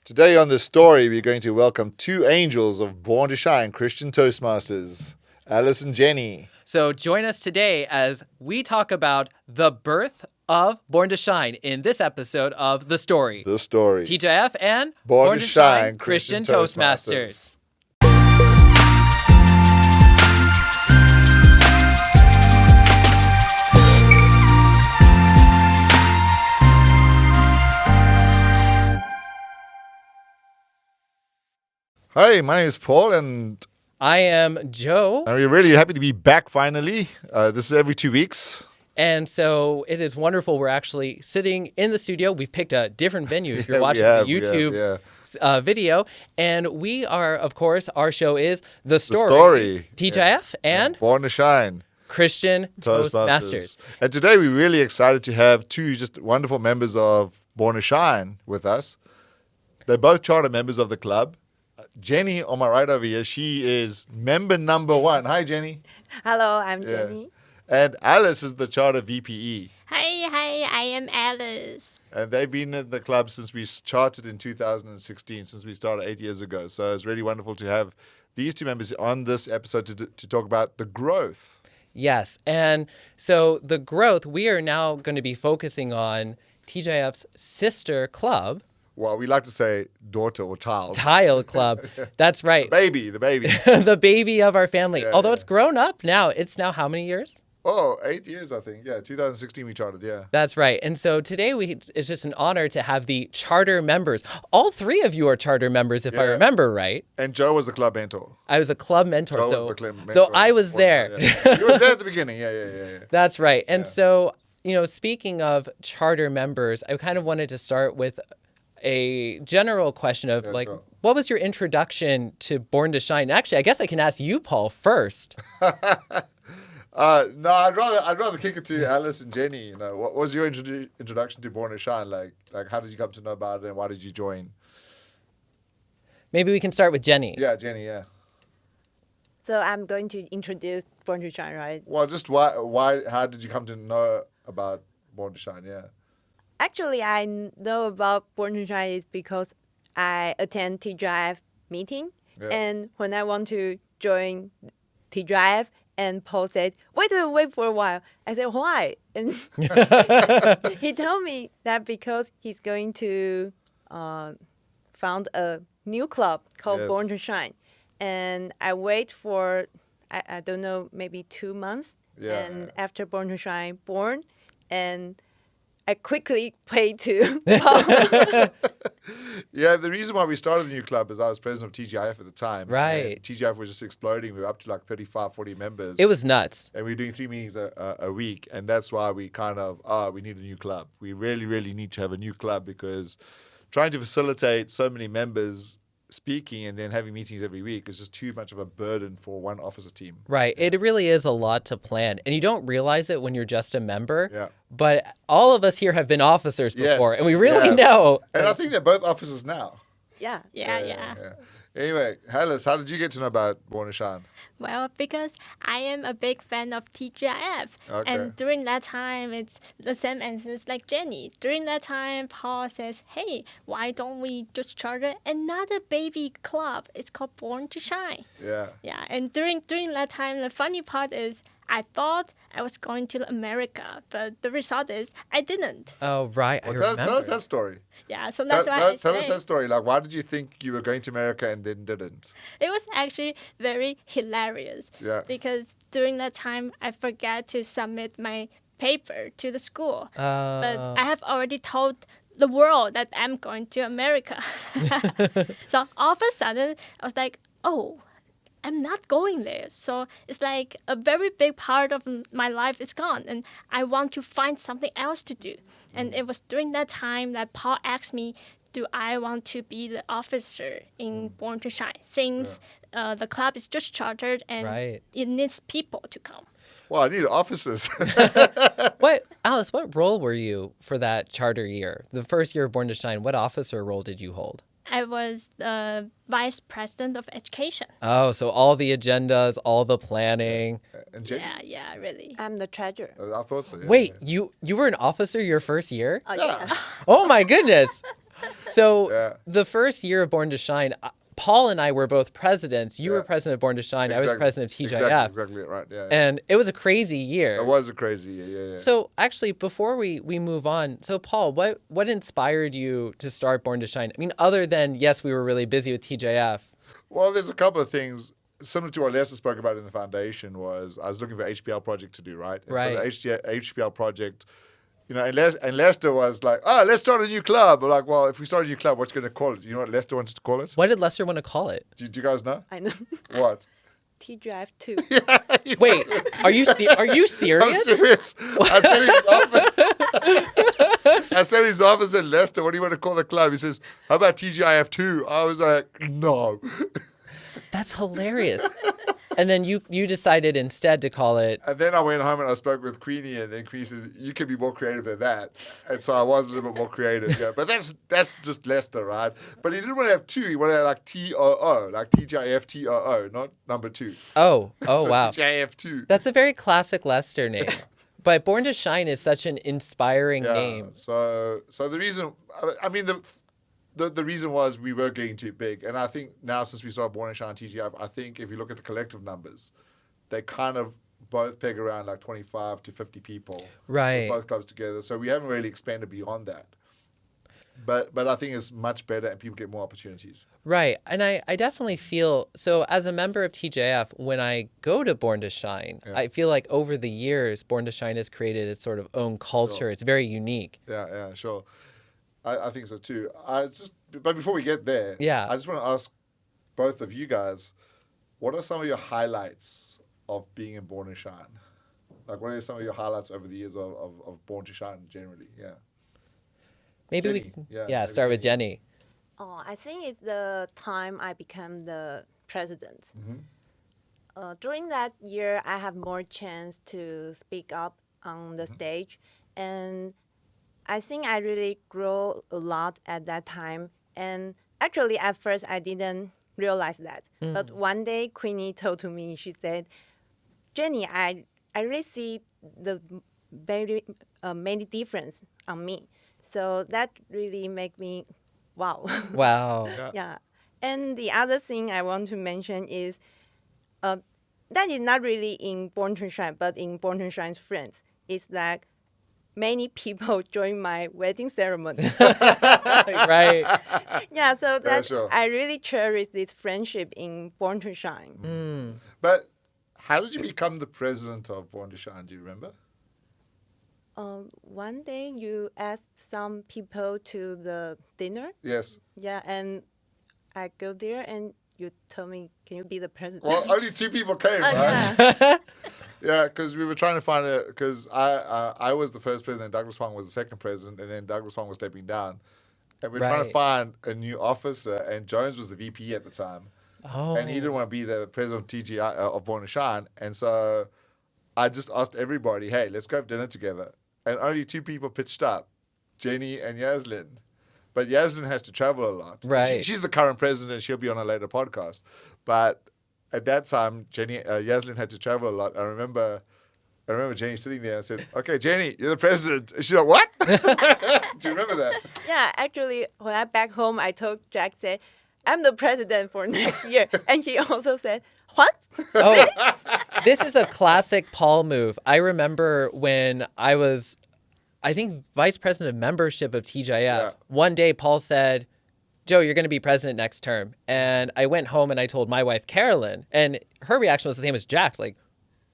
Today on this story, we're going to welcome two angels of Born to Shine Christian Toastmasters, Alice and Jenny. So join us today as we talk about the birth of Born to Shine in this episode of The Story. The Story. TGIF and Born to Shine Christian Toastmasters. Hi, my name is Paul, and I am Joe. we're really happy to be back finally. This is every 2 weeks. And so it is wonderful. We're actually sitting in the studio. We've picked a different venue if you're Yeah, watching we the have, YouTube video. And we are, of course, our show is The Story. Story. TGIF and Born to Shine Christian Toastmasters. And today we're really excited to have two just wonderful members of Born to Shine with us. They're both charter members of the club. Jenny, on my right over here, she is member number 1. Hi, Jenny. Hello, I'm Jenny. And Alice is the charter VPE. Hi, I am Alice. And they've been in the club since we chartered in 2016, since we started 8 years ago. So it's really wonderful to have these two members on this episode to talk about the growth. Yes. And so the growth, we are now going to be focusing on TGIF's sister club. Well, we like to say daughter or child. Tile Club. That's right. The baby. The baby of our family. Yeah, Although yeah. it's grown up now. It's now how many years? Oh, 8 years, I think. Yeah, 2016 we chartered, yeah. That's right. And so today it's just an honor to have the charter members. All three of you are charter members, if I Yeah. remember right. And Joe was the club mentor. I was a club mentor. Joe so was the club mentor. so I was there. Yeah. You were there at the beginning. Yeah. That's right. And so, speaking of charter members, I kind of wanted to start with a general question of sure. what was your introduction to Born to Shine? Actually, I guess I can ask you, Paul, first. No, I'd rather kick it to Alice and Jenny. What was your introduction to Born to Shine? Like how did you come to know about it, and why did you join? Maybe we can start with Jenny. Yeah, Jenny. Yeah. So I'm going to introduce Born to Shine, right? Well, just why? How did you come to know about Born to Shine? Yeah. Actually, I know about Born to Shine is because I attend TGIF meeting. Yeah. And when I want to join TGIF, and Paul said, wait for a while. I said, why? And he told me that because he's going to found a new club called Yes. Born to Shine. And I wait for, I don't know, maybe 2 months. Yeah. And after Born to Shine, born. And I quickly played to Paul. Yeah, the reason why we started the new club is I was president of TGIF at the time. Right. And TGIF was just exploding. We were up to like 35, 40 members. It was nuts. And we were doing 3 meetings a week. And that's why we kind of, we need a new club. We really, really need to have a new club because trying to facilitate so many members speaking and then having meetings every week is just too much of a burden for one officer team. Right. It really is a lot to plan. And you don't realize it when you're just a member. Yeah. But all of us here have been officers before. Yes, And we really yeah. know. And I think they're both officers now. Yeah. Yeah. Anyway, Alice, how did you get to know about Born to Shine? Well, because I am a big fan of TGIF. Okay. And during that time, it's the same answers like Jenny. During that time, Paul says, hey, why don't we just charter another baby club? It's called Born to Shine. Yeah. Yeah, and during that time, the funny part is I thought I was going to America, but the result is I didn't. Oh, right. Well, I tell remember. us that story. Yeah, so that's why I Tell us say that story. Like, why did you think you were going to America and then didn't? it was actually very hilarious. Yeah. Because during that time, I forgot to submit my paper to the school. But I have already told the world that I'm going to America. So all of a sudden, I was like, oh, I'm not going there. So it's like a very big part of my life is gone. And I want to find something else to do. And it was during that time that Paul asked me, do I want to be the officer in Born to Shine? Since the club is just chartered and Right. it needs people to come. Well, I need officers. Alice, what role were you for that charter year? The first year of Born to Shine, what officer role did you hold? I was the vice president of education. Oh, so all the agendas, all the planning. And Jenny? Yeah, really. I'm the treasurer. I thought so. Yeah. Wait, you were an officer your first year? Oh, yeah. Oh my goodness. So Yeah. the first year of Born to Shine, Paul and I were both presidents. You were president of Born to Shine. I was president of TGIF. Exactly right. Yeah. And it was a crazy year. It was a crazy year. Yeah. So actually, before we move on, so Paul, what inspired you to start Born to Shine? I mean, other than, yes, we were really busy with TGIF. Well, there's a couple of things. Similar to what Lester spoke about in the foundation was I was looking for HBL project to do, right? And Right. So the HBL project, and Lester was like, let's start a new club. I'm like, well, if we start a new club, what's going to call it? Do you know what Lester wanted to call it? What did Lester want to call it? Do you guys know? I know. What? TGIF 2. Wait, are you I'm serious? serious. I said his office in Leicester, what do you want to call the club? He says, how about TGIF 2? I was like, no. That's hilarious. And then you decided instead to call it. And then I went home and I spoke with Queenie, and then Queenie says, you can be more creative than that. And so I was a little bit more creative. Yeah. But that's just Leicester, right? But he didn't want to have 2. He wanted to have like TOO, like TGIF TOO, not number 2. Oh, So wow. TGIF 2. That's a very classic Lester name. But Born to Shine is such an inspiring name. So the reason, I mean, the reason was we were getting too big. And I think now since we started Born and Shine TGIF, I think if you look at the collective numbers, they kind of both peg around like 25 to 50 people. Right. Both clubs together. So we haven't really expanded beyond that. But I think it's much better and people get more opportunities. Right. And I definitely feel, so as a member of TJF, when I go to Born to Shine, I feel like over the years, Born to Shine has created its sort of own culture. Sure. It's very unique. Yeah, sure. I think so too. But before we get there, Yeah. I just want to ask both of you guys, what are some of your highlights of being in Born to Shine? Like, what are some of your highlights over the years of Born to Shine generally? Yeah. Maybe Jenny. we Yeah, start with Jenny. Jenny. Oh, I think it's the time I became the president. During that year, I have more chance to speak up on the stage, and I think I really grew a lot at that time. And actually, at first, I didn't realize that. But one day, Queenie told to me, she said, "Jenny, I really see the very many difference on me." So that really made me, wow. Wow. Yeah. And the other thing I want to mention is that is not really in Born to Shine, but in Born to Shine's friends. It's like many people join my wedding ceremony. Right. Yeah, so that sure. I really cherish this friendship in Born to Shine. But how did you become the president of Born to Shine? Do you remember? One day you asked some people to the dinner. Yes. Yeah, and I go there and you told me, can you be the president? Well, only 2 people came, right? Yeah. Yeah, because we were trying to find it, because I was the first president, Douglas Huang was the second president, and then Douglas Huang was stepping down. And we were trying to Right. find a new officer, and Jones was the VP at the time. Oh. And he didn't want to be the president of TGI, of Born to Shine. And so I just asked everybody, hey, let's go have dinner together. And only 2 people pitched up, Jenny and Yaslin. But Yaslin has to travel a lot. Right. She's the current president. She'll be on a later podcast. But at that time, Yaslin had to travel a lot. I remember Jenny sitting there and I said, okay, Jenny, you're the president. And she's like, what? Do you remember that? Yeah, actually, when I back home, I told Jack, said, I'm the president for next year. And he also said, what? Oh, this is a classic Paul move. I remember when I was, I think, vice president of membership of TGIF. Yeah. One day, Paul said, Joe, you're going to be president next term. And I went home and I told my wife, Carolyn, and her reaction was the same as Jack's, like,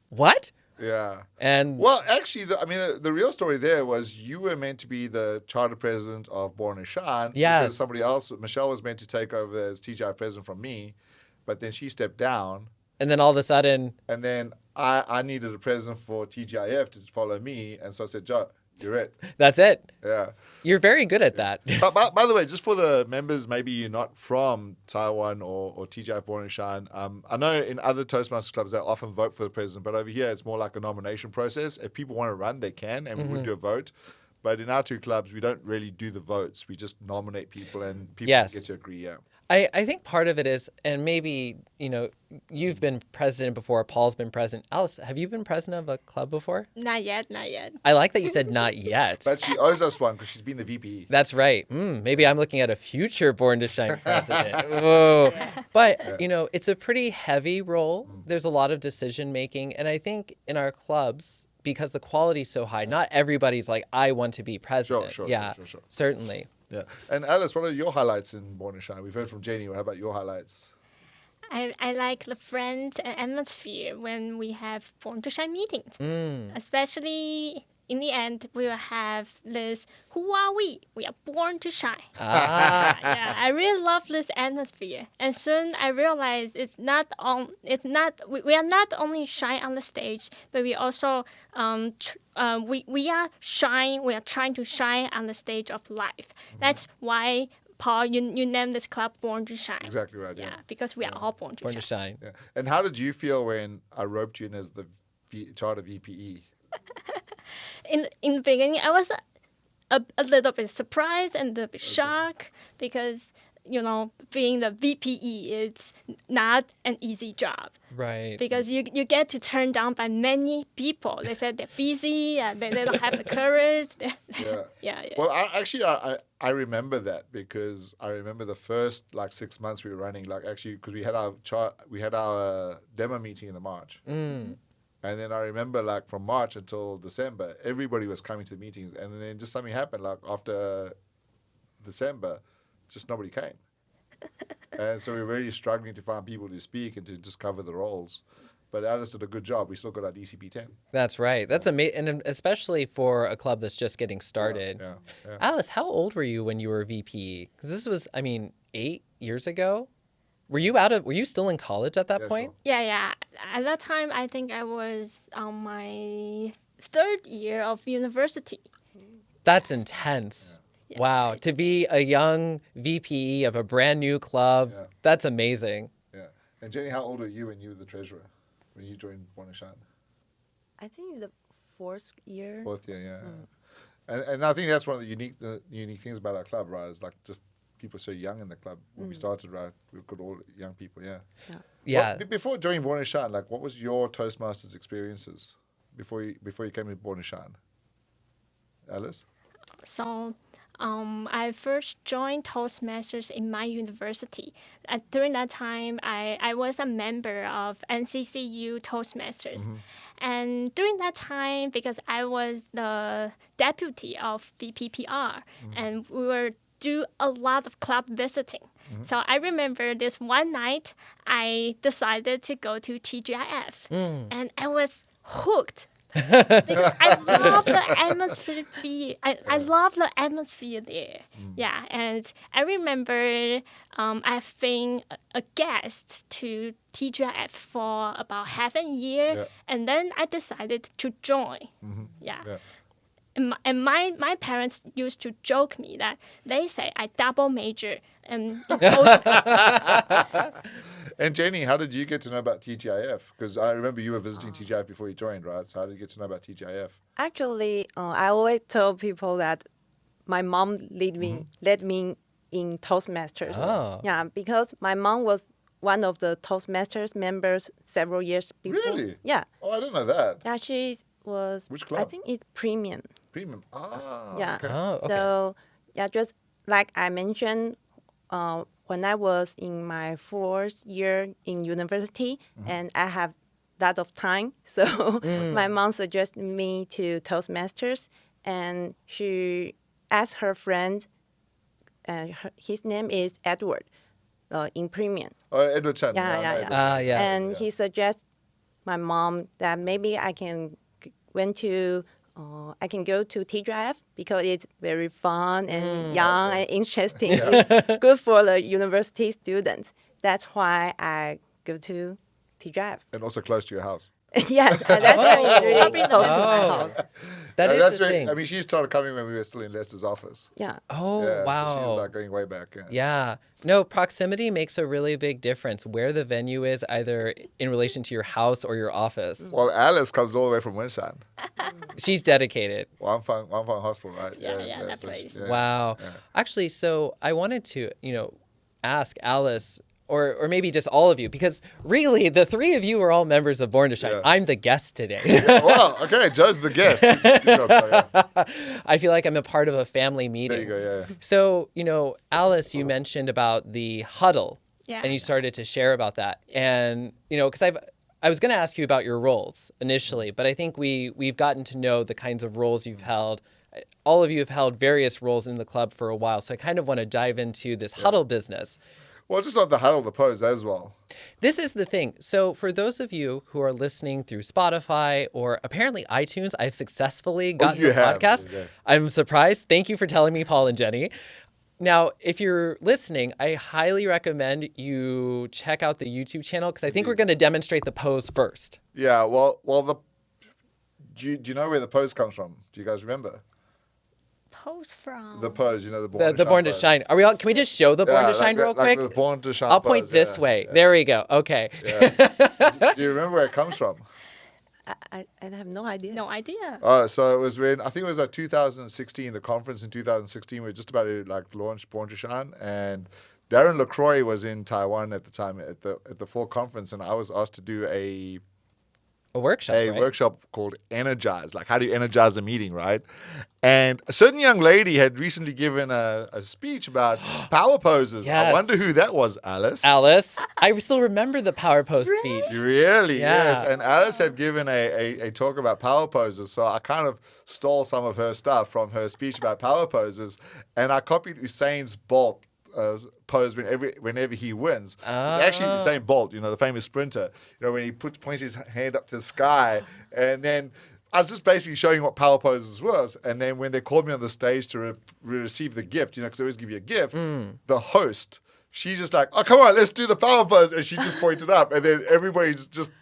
what? Yeah. And Well, actually, the real story there was you were meant to be the charter president of Born and Shine. Yes. Because somebody else, Michelle, was meant to take over as TGI president from me, but then she stepped down. then all of a sudden, And then I needed a president for TGIF to follow me. And so I said, Joe, you're it. that's it. Yeah. You're very good at that. But by the way, just for the members, maybe you're not from Taiwan or TGIF Born and Shine. I know in other Toastmasters clubs, they often vote for the president, but over here, it's more like a nomination process. If people want to run, they can, and we would do a vote. But in our two clubs, we don't really do the votes. We just nominate people and people Yes. get to agree. Yeah. I think part of it is, and maybe, you've been president before, Paul's been president. Alice, have you been president of a club before? Not yet, not yet. I like that you said not yet. But she owes us one because she's been the VPE. That's right. Maybe I'm looking at a future Born to Shine president. Whoa. But, it's a pretty heavy role. There's a lot of decision making. And I think in our clubs, because the quality is so high, not everybody's like, I want to be president. Sure, Certainly. Yeah. And Alice, what are your highlights in Born to Shine? We've heard from Jenny. How about your highlights? I like the friends and atmosphere when we have Born to Shine meetings. Especially in the end, we will have this, who are we? We are born to shine. Yeah, I really love this atmosphere. And soon I realized we are not only shine on the stage, but we also, we are trying to shine on the stage of life. That's why, Paul, you named this club Born to Shine. Exactly right, yeah. Because we are all born to shine. Shine. Yeah. And how did you feel when I roped you in as the charter VPE? In the beginning, I was a little bit surprised and a bit shocked because, being the VPE, it's not an easy job. Right. Because you get to turn down by many people. They said they're busy, they don't have the courage. Yeah. Well, I remember that because I remember the first 6 months we were running, because we had our demo meeting in the March. And then I remember from March until December, everybody was coming to the meetings. And then just something happened after December, just nobody came. And so we were really struggling to find people to speak and to just cover the roles. But Alice did a good job. We still got our DCP 10. That's right. That's amazing. And especially for a club that's just getting started. Yeah. Alice, how old were you when you were VP? Because this was, 8 years ago? Were you still in college at that point? Sure. Yeah. At that time, I think I was on my 3rd year of university. That's intense. Yeah. Wow. To be a young VPE of a brand new club, that's amazing. Yeah. And Jenny, how old were you when you were the treasurer, when you joined Born to Shine? I think the 4th year. 4th year, yeah. And I think that's one of the unique things about our club, right? Is just people so young in the club. When we started, right, we've got all young people, Yeah. Well, before joining Born to Shine, what was your Toastmasters experiences before you came to Born to Shine? Alice? So, I first joined Toastmasters in my university. During that time, I was a member of NCCU Toastmasters. And during that time, because I was the deputy of VPPR, and we were do a lot of club visiting. So I remember this one night, I decided to go to TGIF. And I was hooked. Because I love the atmosphere. I love the atmosphere there. Yeah, and I remember I've been a guest to TGIF for about half a year, and then I decided to join. Yeah. And my parents used to joke me that they say I double major in Toastmasters. And Jenny, how did you get to know about TGIF? Because I remember you were visiting TGIF before you joined, right? So how did you get to know about TGIF? Actually, I always tell people that my mom led me in Toastmasters. Oh. Yeah, because my mom was one of the Toastmasters members several years before. Really? Yeah. Oh, I didn't know that. Yeah, she was. Which club? I think it's Premium. Premium. Ah. Yeah. Okay. Oh, okay. So, yeah, just like I mentioned, when I was in my 4th year in university, and I have lot of time, so my mom suggested me to Toastmasters, and she asked her friend, his name is Edward, in Premium. Oh, Edward Chant. Yeah. Yeah. And he suggests my mom that maybe I can I can go to TGIF because it's very fun and young and interesting. It's good for the university students. That's why I go to TGIF. And also close to your house. Yes, that's really Probably close the to my Oh. house. That is that's the where, thing. I mean, she started coming when we were still in Lester's office. Yeah. Oh, Yeah, wow. So she was like going way back. Yeah. Yeah. No, proximity makes a really big difference where the venue is, either in relation to your house or your office. Well, Alice comes all the way from Winston. She's dedicated. Wamfang Hospital, right? Yeah, that so place. Wow. Actually, so I wanted to, ask Alice or maybe just all of you, because really the three of you are all members of Born to Shine. Yeah. I'm the guest today. Well, okay, Joe's the guest. Good job, Joe, yeah. I feel like I'm a part of a family meeting. There you go, yeah. So, Alice, you mentioned about the Huddle. Yeah. And you started to share about that. And, because I was going to ask you about your roles initially, but I think we've gotten to know the kinds of roles you've held. All of you have held various roles in the club for a while. So I kind of want to dive into this Huddle business. Well, just not the Huddle, the pose as well. This is the thing. So for those of you who are listening through Spotify or apparently iTunes, I've successfully gotten you the have. podcast. Okay. I'm surprised. Thank you for telling me, Paul and Jenny. Now, if you're listening, I highly recommend you check out the YouTube channel because I think we're going to demonstrate the pose first. Yeah, well, do you know where the pose comes from? Do you guys remember? Pose from. The pose, the Born The Born to pose. Shine. Are we all? Can we just show the Born to Yeah, Shine real like quick? the Born to Shine I'll point pose, this yeah, way. yeah. There we go. Okay. Yeah. Do you remember where it comes from? I have no idea. No idea. So it was when, I think it was like 2016, the conference in 2016, we were just about to launch Born to Shine, and Darren LaCroix was in Taiwan at the time at the fall conference, and I was asked to do a workshop. Right? workshop called Energize, like how do you energize a meeting, right? And a certain young lady had recently given a speech about power poses. I Yes. wonder who that was, Alice. Alice, I still remember the Power Pose speech. Really? Yeah. Yes. And Alice had given a talk about power poses, so I kind of stole some of her stuff from her speech about power poses, and I copied Usain's Bolt pose whenever he wins. It's actually Usain Bolt, the famous sprinter. When he points his hand up to the sky, and then I was just basically showing what power poses was. And then when they called me on the stage to receive the gift, because they always give you a gift, the host, she's just like, oh, come on, let's do the power pose. And she just pointed up. And then everybody just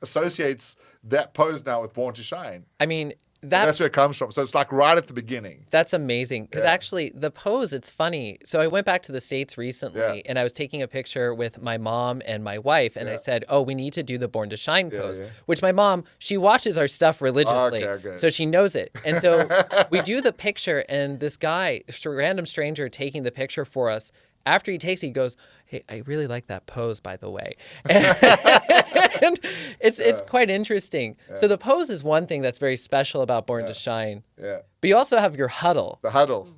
associates that pose now with Born to Shine. I mean, That's where it comes from. So it's like right at the beginning. That's amazing. Because Yeah. actually, the pose, it's funny. So I went back to the States recently, Yeah. and I was taking a picture with my mom and my wife, and I Yeah. said, oh, we need to do the Born to Shine pose, yeah. which my mom, she watches our stuff religiously, Okay. so she knows it. And so we do the picture, and this guy, random stranger taking the picture for us, after he takes it, he goes, hey, I really like that pose, by the way. And it's quite interesting. So the pose is one thing that's very special about Born to Shine. Yeah. But you also have your Huddle. The Huddle.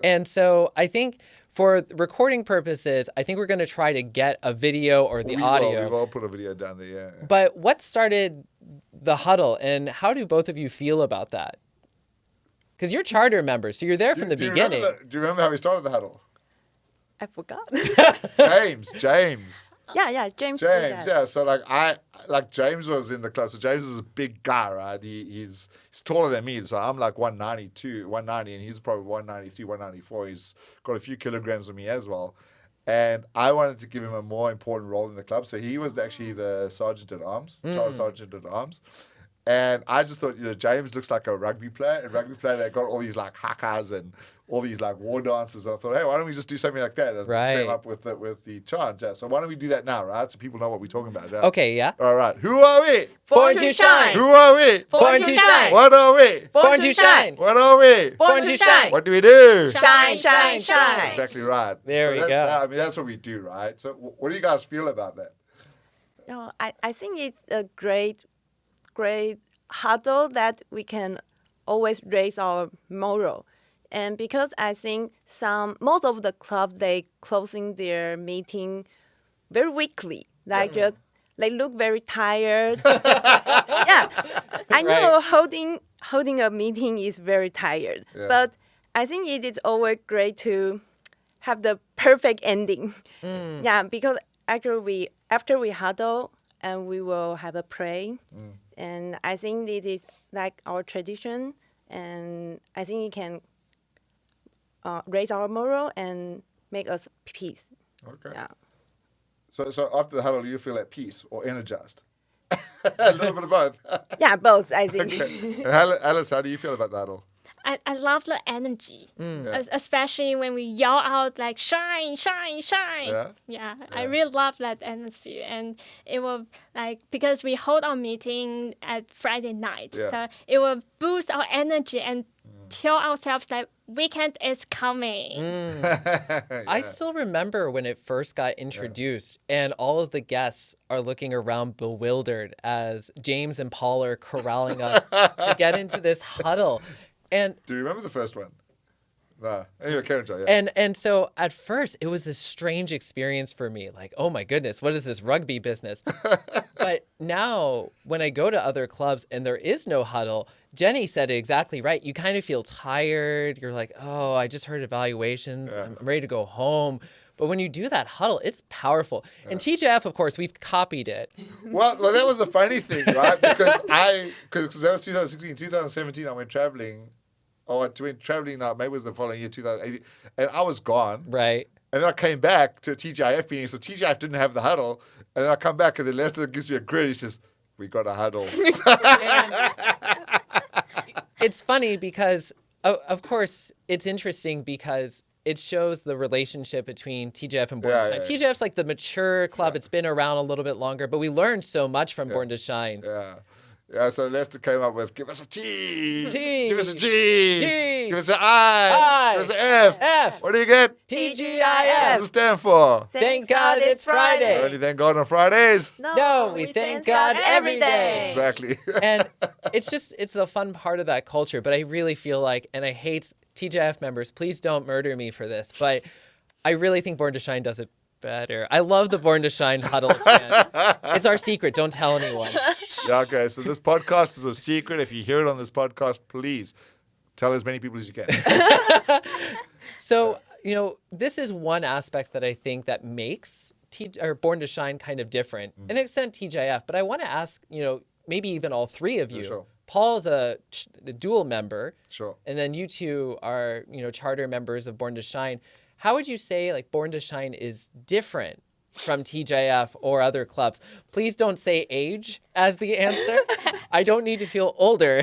And so I think for recording purposes, I think we're going to try to get a video or the audio. We will put a video down there, yeah. But what started the Huddle, and how do both of you feel about that? Because you're charter members, so you're there from the beginning. Do you remember how we started the Huddle? I forgot. James. James. did that. Yeah. So James was in the club. So James is a big guy, right? He's taller than me. So I'm like 190, and he's probably 193, 194. He's got a few kilograms on me as well. And I wanted to give him a more important role in the club. So he was actually the sergeant at arms, charter sergeant at arms. And I just thought, James looks like a rugby player. And rugby player, they've got all these like hakas and all these like war dances. And I thought, hey, why don't we just do something like that? And Right. set him up with the chant. Yeah. So why don't we do that now, right? So people know what we're talking about. Yeah? Okay, yeah. All right. Who are we? Born to shine. Who are we? Born to shine. What are we? Born to shine. What are we? Born to shine. What do we do? Shine, shine, shine. Exactly right. There we go. I mean, that's what we do, right? So what do you guys feel about that? No, I think it's a great huddle that we can always raise our moral. And because I think most of the clubs, they closing their meeting very weakly. Like just, they look very tired. Yeah. I know holding a meeting is very tired. Yeah. But I think it is always great to have the perfect ending. Yeah, because after we huddle, and we will have a pray. And I think this is like our tradition, and I think it can raise our moral and make us peace. Okay. Yeah. So after the huddle, you feel at peace or energized? A little bit of both. Yeah, both, I think. Okay. And Alice, how do you feel about the huddle? I love the energy, especially when we yell out like shine, shine, shine. Yeah? I really love that atmosphere, and it will because we hold our meeting at Friday night, so it will boost our energy and tell ourselves that weekend is coming. I still remember when it first got introduced, and all of the guests are looking around bewildered as James and Paul are corralling us to get into this huddle. And do you remember the first one? No. Anyway, Karen, yeah. And so at first it was this strange experience for me, like, oh my goodness, what is this rugby business? But now when I go to other clubs and there is no huddle, Jenny said it exactly right. You kind of feel tired. You're like, oh, I just heard evaluations. I'm ready to go home. But when you do that huddle, it's powerful. And TGIF, of course, we've copied it. Well, that was a funny thing, right? Because that was 2016, 2017, I went traveling. Oh, I went traveling now. Maybe it was the following year, 2018. And I was gone. Right. And then I came back to a TGIF meeting. So TGIF didn't have the huddle. And then I come back and then Lester gives me a grin. He says, we got a huddle. It's funny because, of course, it's interesting because it shows the relationship between TGIF and Born to Shine. TGIF's like the mature club. It's been around a little bit longer, but we learned so much from Born to Shine. Yeah, so Lester came up with, give us a T. T. Give us a G. G. Give us an I. Give us an F. F. What do you get? TGIF. What does it stand for? Thank God it's Friday. Only thank God on Fridays. No, we thank God every day. Exactly. And it's a fun part of that culture. But I really feel like, and I hate TGIF members, please don't murder me for this, but I really think Born to Shine does it better. I love the Born to Shine huddle chant. It's our secret. Don't tell anyone. Yeah, okay, so this podcast is a secret. If you hear it on this podcast, please tell as many people as you can. So, this is one aspect that I think that makes Born to Shine kind of different. And extent TGIF, but I want to ask, maybe even all three of you. Sure. Paul's a dual member. Sure. And then you two are, charter members of Born to Shine. How would you say like Born to Shine is different from TGIF or other clubs? Please don't say age as the answer. I don't need to feel older.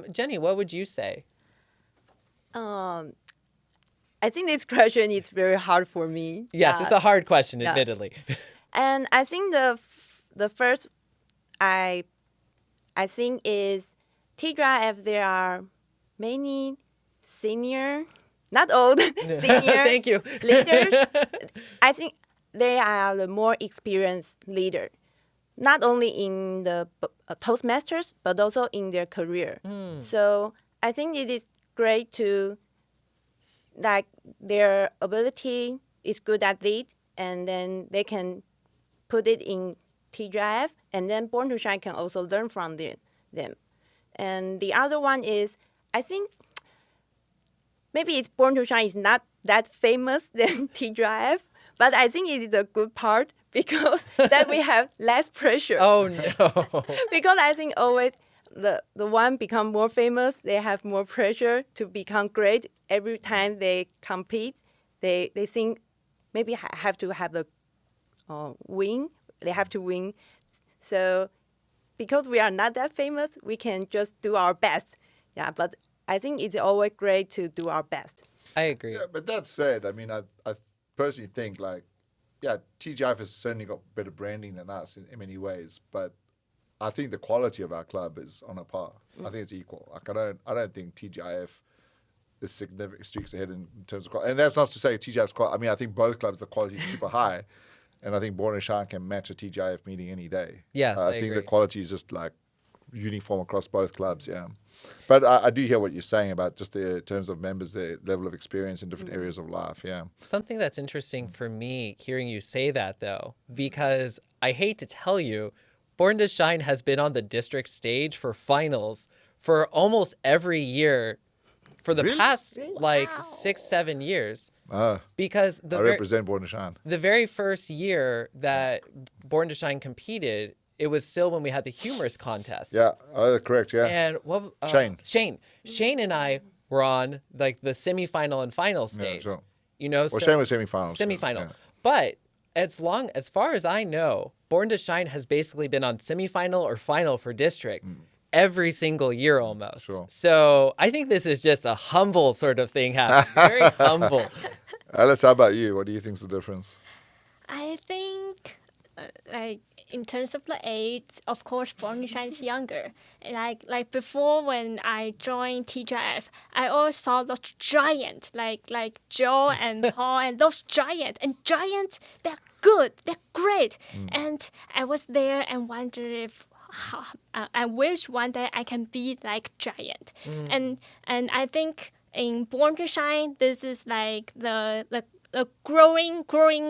Jenny, what would you say? I think this question is very hard for me. Yes, it's a hard question, admittedly. And I think the first I think is TGIF. There are many senior, not old, senior Thank you. leaders. I think they are the more experienced leader, not only in the Toastmasters, but also in their career. So I think it is great to, their ability is good at lead, and then they can put it in TGIF, and then Born to Shine can also learn from them. And the other one is, I think, maybe it's Born to Shine is not that famous than TGIF, but I think it is a good part because that we have less pressure. Oh no! Because I think always the one become more famous, they have more pressure to become great. Every time they compete, they think maybe have to have the win. They have to win. So because we are not that famous, we can just do our best. Yeah, but I think it's always great to do our best. I agree. Yeah, but that said, I mean, I personally think TGIF has certainly got better branding than us in many ways, but I think the quality of our club is on a par. I think it's equal. I don't think TGIF is significant streaks ahead in terms of quality. And that's not to say TGIF's quality. I mean, I think both clubs, the quality is super high, and I think Born and Shine can match a TGIF meeting any day. Yes, I think agree. the quality is just uniform across both clubs. Yeah. But I do hear what you're saying about just the terms of members, their level of experience in different areas of life. Yeah. Something that's interesting for me hearing you say that, though, because I hate to tell you, Born to Shine has been on the district stage for finals for almost every year for the past 6-7 years. Because I represent Born to Shine. The very first year that Born to Shine competed, it was still when we had the humorous contest. Yeah, correct, yeah. And Shane and I were on the semifinal and final stage. Yeah, sure. Shane was semifinals. Semifinal. Yeah. But as far as I know, Born to Shine has basically been on semifinal or final for district every single year almost. Sure. So I think this is just a humble sort of thing happening. Very humble. Alice, how about you? What do you think's the difference? I think, like in terms of the age, of course, Born to Shine is younger. Like before, when I joined TGIF, I always saw those giants, like Joe and Paul, and those giants. And giants, they're good, they're great. And I was there and wondered if. I wish one day I can be like giant, and I think in Born to Shine, this is like the growing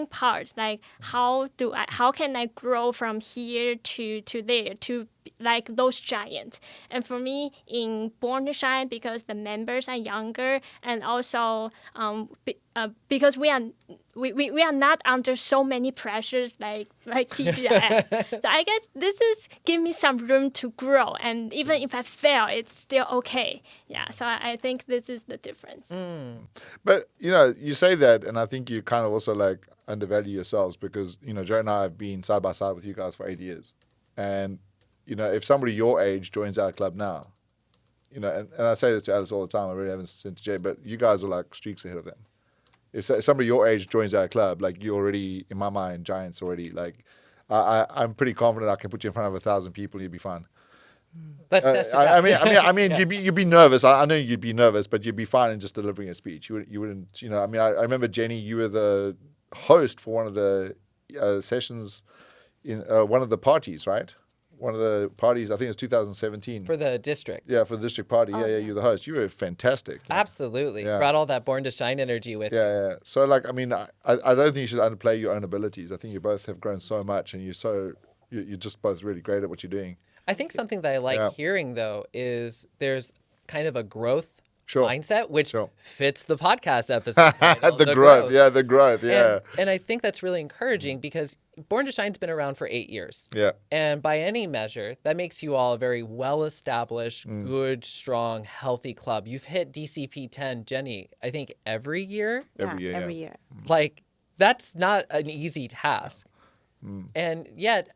part. Like how can I grow from here to there to like those giants? And for me, in Born to Shine, because the members are younger, and also because we are not under so many pressures like TGIF. So I guess this is give me some room to grow, and even if I fail, it's still okay. Yeah, so I think this is the difference. But, you say that, and I think you kind of also like undervalue yourselves because, Joe and I have been side by side with you guys for 8 years. And, if somebody your age joins our club now, and I say this to Alice all the time, I really haven't said to Jay, but you guys are like streaks ahead of them. If somebody your age joins our club, like you're already, in my mind, giants already. Like, I'm pretty confident I can put you in front of 1,000 people, you'd be fine. Let's test it out. I mean, you'd be nervous. I know you'd be nervous, but you'd be fine in just delivering a speech. You wouldn't. I remember Jenny, you were the host for one of the sessions in one of the parties, right? One of the parties, I think it was 2017. For the district. Yeah, for the district party. Yeah, you're the host. You were fantastic. Absolutely. Yeah. Brought all that Born to Shine energy with you. Yeah. So, I don't think you should underplay your own abilities. I think you both have grown so much, and you're just both really great at what you're doing. I think something that I like hearing, though, is there's kind of a growth mindset, which fits the podcast episode title, the growth. Yeah, the growth. Yeah. And I think that's really encouraging because Born to Shine's been around for 8 years. Yeah. And by any measure, that makes you all a very well-established, good, strong, healthy club. You've hit DCP 10, Jenny, I think every year? Every year. Like, that's not an easy task. And yet,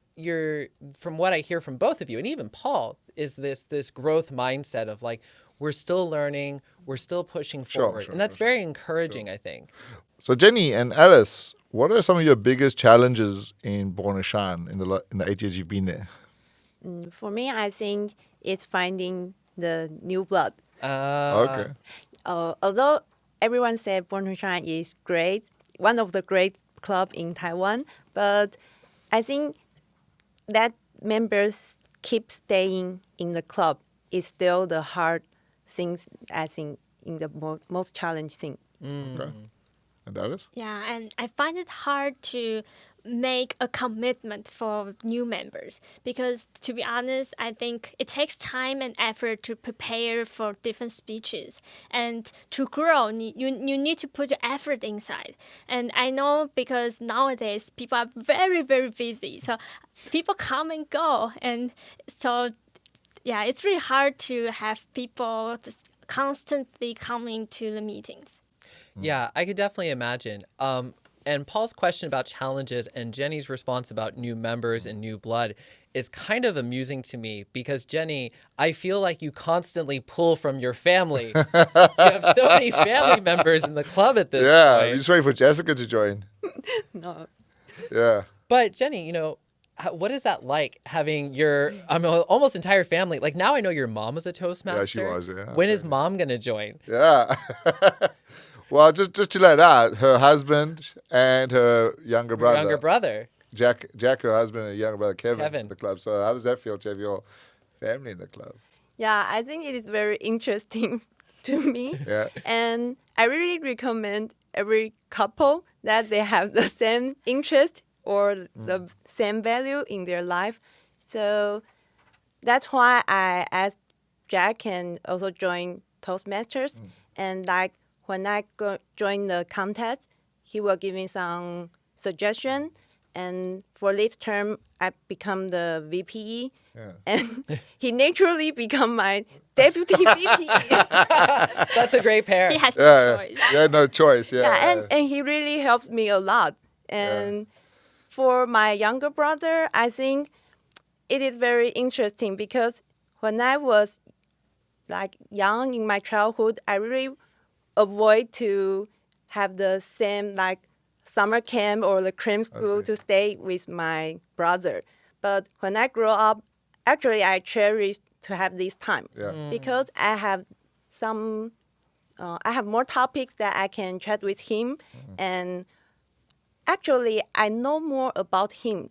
from what I hear from both of you, and even Paul, is this growth mindset of like, we're still learning, we're still pushing forward. And that's very encouraging, I think. So Jenny and Alice, what are some of your biggest challenges in Born to Shine in the 8 years you've been there? For me, I think it's finding the new blood. Okay. Although everyone said Born to Shine is great, one of the great club in Taiwan, but I think that members keep staying in the club is still the hard things, I think, in the most challenging thing. Okay. And Alice? Yeah, and I find it hard to make a commitment for new members because, to be honest, I think it takes time and effort to prepare for different speeches. And to grow, you need to put your effort inside. And I know because nowadays people are very, very busy. So people come and go. And so, yeah, it's really hard to have people just constantly coming to the meetings. Yeah, I could definitely imagine. And Paul's question about challenges and Jenny's response about new members and new blood is kind of amusing to me because, Jenny, I feel like you constantly pull from your family. You have so many family members in the club at this point. Yeah, you're just waiting for Jessica to join. No. Yeah. But, Jenny, what is that like having your almost entire family? Like now I know your mom was a Toastmaster. Yeah, she was, yeah. When is mom going to join? Yeah. Well, just to let out, her husband and her younger brother. Jack, her husband, and younger brother Kevin. In the club. So how does that feel to have your family in the club? Yeah, I think it is very interesting to me. Yeah. And I really recommend every couple that they have the same interest or the same value in their life. So that's why I asked Jack can also join Toastmasters. And like when I join the contest, he will give me some suggestion. And for this term, I become the VPE. Yeah. And he naturally become my deputy VPE. That's a great pair. He has no choice. Yeah, no choice. Yeah. Yeah, and he really helped me a lot. And for my younger brother, I think it is very interesting because when I was like young in my childhood, I really avoid to have the same like summer camp or the cream school to stay with my brother. But when I grow up, actually I cherish to have this time because I have some, I have more topics that I can chat with him, and actually I know more about him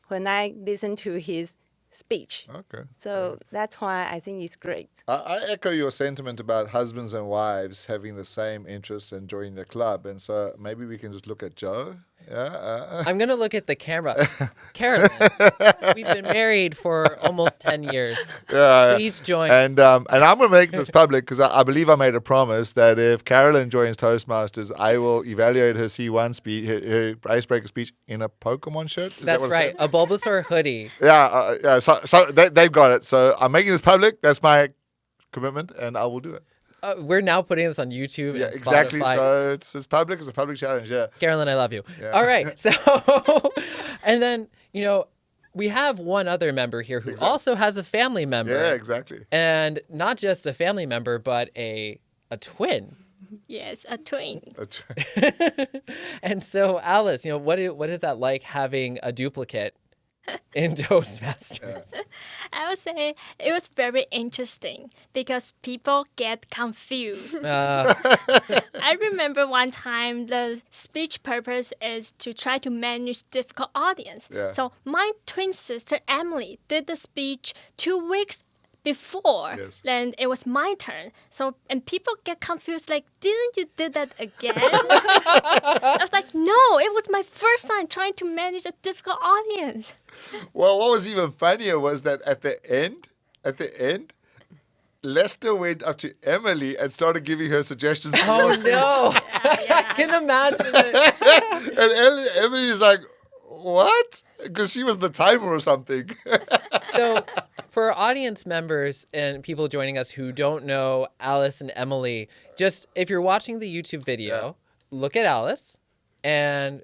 when I listen to his speech. Okay. So that's why I think it's great. I echo your sentiment about husbands and wives having the same interests and joining the club. And so maybe we can just look at Joe. Yeah. I'm going to look at the camera. Carolyn, we've been married for almost 10 years. Please join. And I'm going to make this public because I believe I made a promise that if Carolyn joins Toastmasters, I will evaluate her C1 speech, her icebreaker speech in a Pokemon shirt. That's right. A Bulbasaur hoodie. Yeah. So they've got it. So I'm making this public. That's my commitment, and I will do it. We're now putting this on YouTube and exactly. Spotify. So it's public. It's a public challenge. Yeah. Carolyn, I love you. Yeah. All right. So, and then, we have one other member here who also has a family member. Yeah, exactly. And not just a family member, but a twin. Yes, a twin. And so, Alice, what is that like having a duplicate in Toastmasters? I would say it was very interesting because people get confused. I remember one time the speech purpose is to try to manage difficult audience. Yeah. So my twin sister Emily did the speech 2 weeks before. Yes. Then it was my turn. So and people get confused like, didn't you did that again? I was like, no, it was my first time trying to manage a difficult audience. Well, what was even funnier was that at the end, Lester went up to Emily and started giving her suggestions. Oh, no. I can imagine it. And Emily's like, what? Because she was the timer or something. So for our audience members and people joining us who don't know Alice and Emily, just if you're watching the YouTube video, look at Alice and...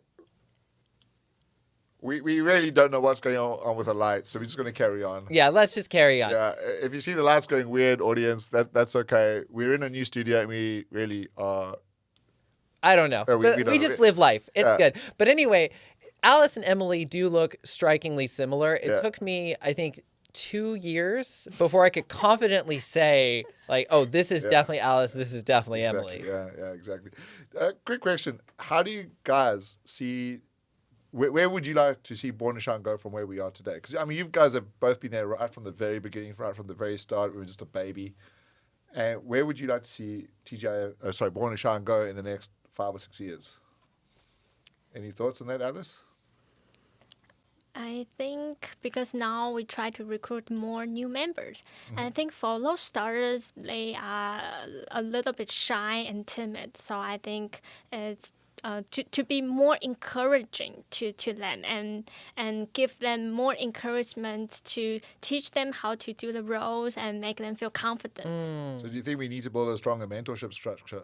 We really don't know what's going on with the lights, so we're just going to carry on. Yeah, let's just carry on. Yeah, if you see the lights going weird, audience, that's okay. We're in a new studio and we really are... I don't know. We just live life. It's good. But anyway, Alice and Emily do look strikingly similar. It took me, I think, 2 years before I could confidently say, like, oh, this is definitely Alice, this is definitely Emily. Yeah, exactly. Quick question. How do you guys see... Where would you like to see Born to Shine go from where we are today? Because, I mean, you guys have both been there right from the very beginning, right from the very start. We were just a baby. And where would you like to see Born to Shine go in the next 5 or 6 years? Any thoughts on that, Alice? I think because now we try to recruit more new members. And I think for those starters, they are a little bit shy and timid. So I think it's to be more encouraging to them and give them more encouragement to teach them how to do the roles and make them feel confident. So do you think we need to build a stronger mentorship structure?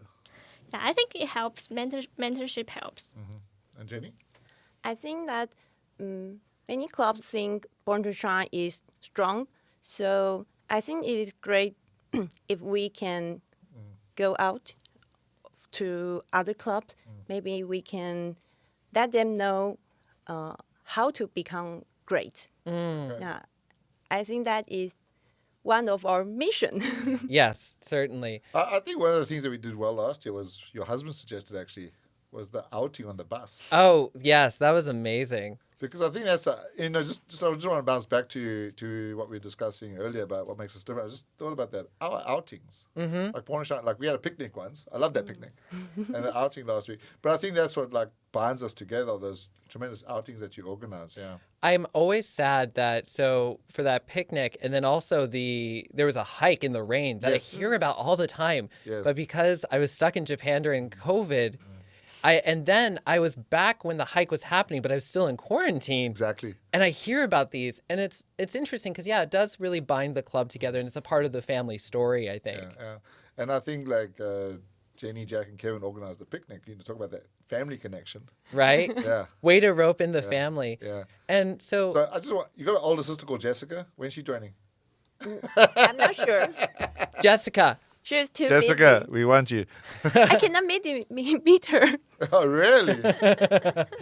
Yeah, I think it helps. Mentorship helps. And Jenny? I think that many clubs think Born to Shine is strong. So I think it is great if we can go out to other clubs. Maybe we can let them know how to become great. I think that is one of our mission. Yes, certainly. I think one of the things that we did well last year was your husband suggested actually was the outing on the bus. Oh, yes, that was amazing. Because I think that's, I just want to bounce back to what we were discussing earlier about what makes us different. I just thought about that. Our outings, like Born to Shine, like we had a picnic once. I love that picnic. And the outing last week. But I think that's what like binds us together, those tremendous outings that you organize, I'm always sad that, so for that picnic, and then also there was a hike in the rain that I hear about all the time. Yes. But because I was stuck in Japan during COVID, and then I was back when the hike was happening, but I was still in quarantine. Exactly. And I hear about these, and it's interesting because, it does really bind the club together, and it's a part of the family story, I think. Yeah. And I think like Jenny, Jack, and Kevin organized a picnic. You know, talk about that family connection. Right? Yeah. Way to rope in the family. Yeah. And So I just want, you got an older sister called Jessica. When's she joining? I'm not sure. Jessica. She's too Jessica, busy. we want you. I cannot meet her. Oh, really?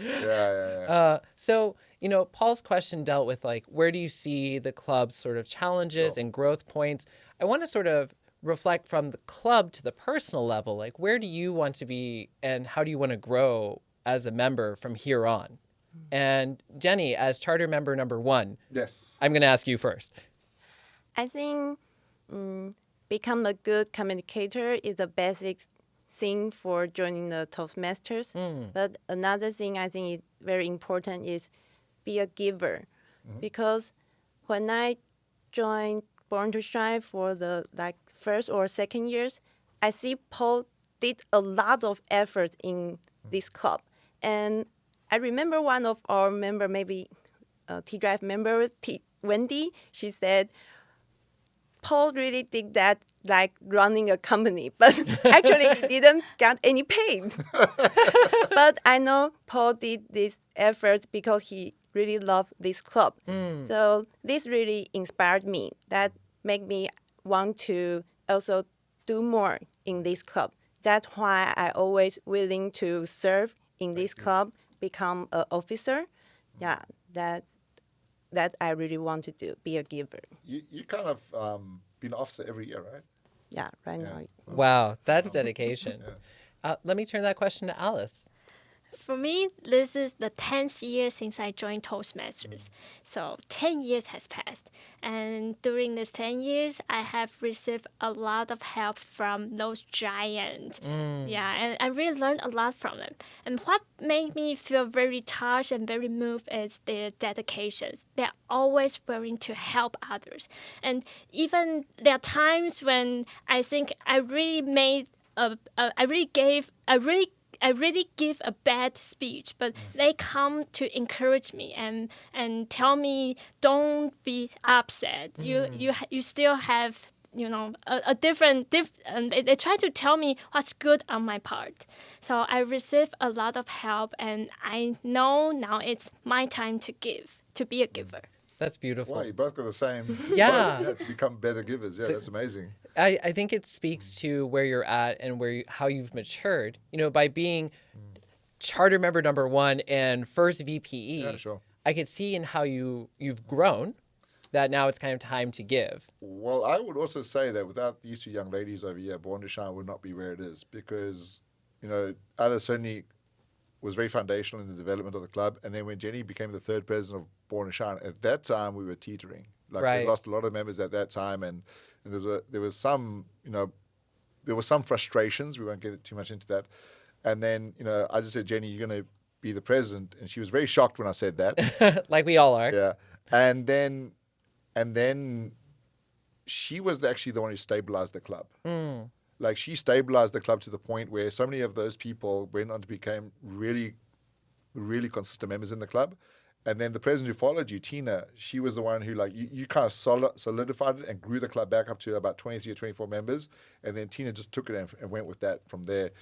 Yeah. So, you know, Paul's question dealt with like, where do you see the club's sort of challenges and growth points? I want to sort of reflect from the club to the personal level. Like, where do you want to be and how do you want to grow as a member from here on? And Jenny, as charter member number 1, Yes. I'm going to ask you first. I think become a good communicator is the basic thing for joining the Toastmasters. But another thing I think is very important is be a giver. Because when I joined Born to Shine for the first or second years, I see Paul did a lot of effort in this club. And I remember one of our member, maybe TGIF member, Wendy, she said, Paul really did that like running a company, but actually he didn't get any paid. But I know Paul did this effort because he really loved this club. So this really inspired me. That made me want to also do more in this club. That's why I always willing to serve in this club, become an officer. Yeah, that I really want to do, be a giver. You kind of been an officer every year, right? Yeah, right now. Wow, that's dedication. Let me turn that question to Alice. For me, this is the 10th year since I joined Toastmasters. So 10 years has passed. And during these 10 years, I have received a lot of help from those giants. Yeah, and I really learned a lot from them. And what made me feel very touched and very moved is their dedications. They're always willing to help others. And even there are times when I think I really give a bad speech, but they come to encourage me and tell me, don't be upset. You still have a different. They try to tell me what's good on my part. So I receive a lot of help, and I know now it's my time to give, to be a giver. That's beautiful. Wow, you both got the same. Yeah. To become better givers. Yeah, that's amazing. I think it speaks to where you're at and how you've matured. You know, by being charter member number 1 and first VPE, Yeah, sure. I could see in how you've grown that now it's kind of time to give. Well, I would also say that without these two young ladies over here, Born to Shine would not be where it is because, Alice certainly was very foundational in the development of the club. And then when Jenny became the third president of Born to Shine, at that time we were teetering. We lost a lot of members at that time, and there was some frustrations. We won't get too much into that. And then, I just said, Jenny, you're going to be the president. And she was very shocked when I said that. Like we all are. Yeah. And then she was actually the one who stabilized the club. Like she stabilized the club to the point where so many of those people went on to become really, really consistent members in the club. And then the president who followed you, Tina, she was the one who you kind of solidified it and grew the club back up to about 23 or 24 members. And then Tina just took it and went with that from there.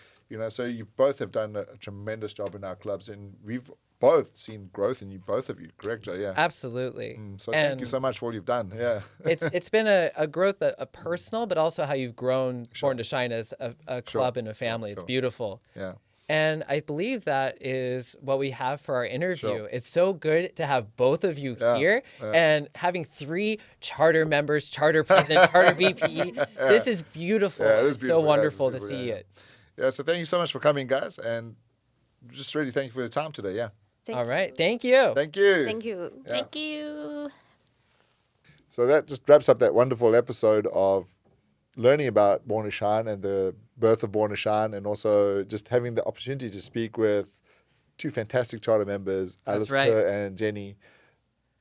So you both have done a tremendous job in our clubs, and we've both seen growth in you, both of you. Correct, Joe? Yeah. Absolutely. So thank you so much for all you've done. Yeah. It's been a growth, a personal, but also how you've grown Born to Shine as a club and a family. It's beautiful. Yeah. And I believe that is what we have for our interview. Sure. It's so good to have both of you here and having 3 charter members, charter president, charter VP. This is beautiful. Yeah, it is It's beautiful. so wonderful to beautiful, see it. Yeah, so thank you so much for coming, guys. And just really thank you for your time today. Yeah. All right. Thank you. Thank you. Thank you. Yeah. Thank you. So that just wraps up that wonderful episode of learning about Born to Shine and the birth of Born to Shine, and also just having the opportunity to speak with 2 fantastic charter members, Alice Kerr and Jenny,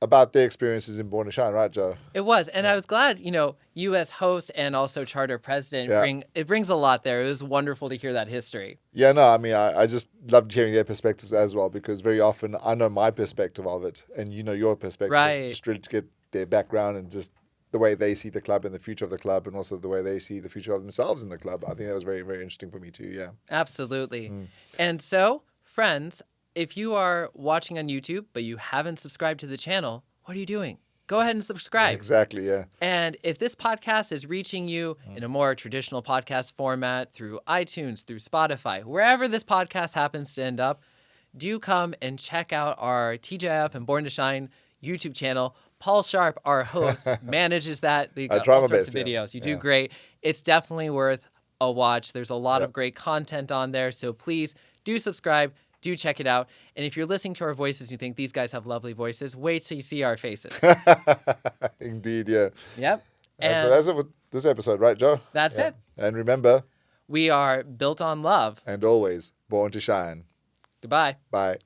about their experiences in Born to Shine, right, Joe? It was. And I was glad, you as host and also charter president, it brings a lot there. It was wonderful to hear that history. Yeah, no, I mean, I just loved hearing their perspectives as well, because very often I know my perspective of it and you know your perspective. Right. Just really to get their background and just the way they see the club and the future of the club, and also the way they see the future of themselves in the club. I think that was very, very interesting for me too. Yeah. Absolutely. And so, friends, if you are watching on YouTube but you haven't subscribed to the channel, what are you doing? Go ahead and subscribe. Exactly, yeah. And if this podcast is reaching you in a more traditional podcast format through iTunes, through Spotify, wherever this podcast happens to end up, do come and check out our TGIF and Born to Shine YouTube channel. Paul Sharp, our host, manages that. They got all sorts of videos. You do great. It's definitely worth a watch. There's a lot of great content on there. So please do subscribe. Do check it out. And if you're listening to our voices, you think these guys have lovely voices, wait till you see our faces. Indeed, yeah. Yep. And so that's it for this episode, right, Joe? That's it. And remember, we are built on love. And always born to shine. Goodbye. Bye.